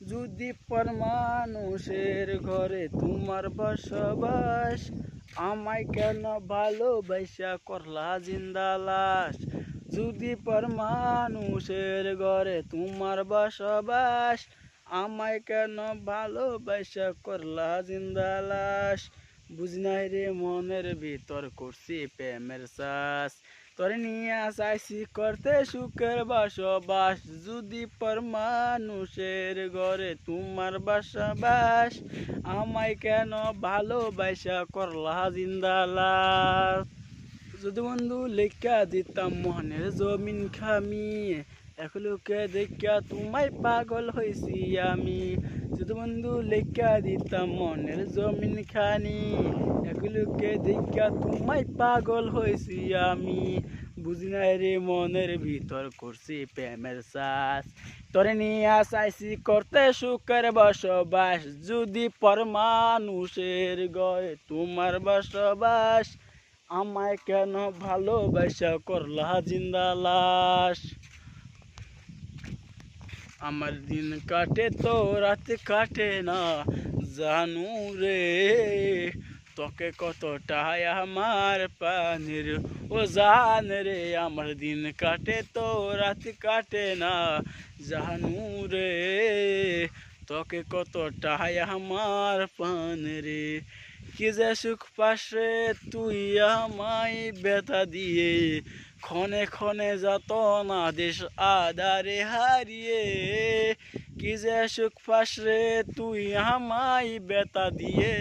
যদি পর মানুষের ঘরে তোমার বসবাস, আমায় কেন ভালোবাসা করলা জিন্দা লাশ। যদি পর মানুষের ঘরে তোমার বসবাস, আমায় কেন ভালোবাসা করলা জিন্দা লাশ। বুঝি নাই রে মনের ভিতর করছি প্রেমের চাষ, তোরে নিয়ে চাইছি করতে সুখের বসবাস। যদি পর মানুষের ঘরে তোমার বসবাস, আমায় কেন ভালোবাসা করলা জিন্দা লাশ। যদি বন্ধু লেখা দিতাম মনের জমিন খামি, এক লোকে দেখা তোমায় পাগল হয়েছি আমি। যদি বন্ধু লেখা দিতাম মনের জমিন খানি, এক লোকে দেখা তোমায় পাগল হয়েছি আমি। বুঝি নাই রে মনের ভিতর করছি প্রেমের চাষ, তোরে নিয়ে চাইছি করতে সুখের বসবাস। যদি পর মানুষের ঘরে তোমার বসবাস, আমায় কেন ভালোবাসা করলা জিন্দা লাশ। আমার দিন কাটে তো রাত কাটে না জানু রে, তোকে কতটাই আমার পানির ও জান রে। আমার দিন কাটে তো রাত কাটে না জানু রে, তোকে কতটাই আমার পান রে। কি যে সুখ পাশে তুই আমায় ব্যথা দিয়ে, ক্ষণে ক্ষণে যত না দেশ আদারে হারিয়ে। কি যে সুখ পাশে তুই আমায় ব্যথা দিয়ে,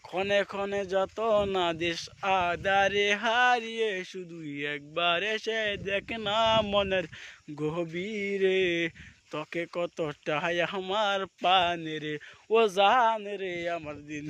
ক্ষণে ক্ষণে যত না দেশ আদারে হারিয়ে। শুধু একবার এসে দেখ না মনের গভীরে, তোকে কতটাই আমার পান রে ও জান রে। আমার দিন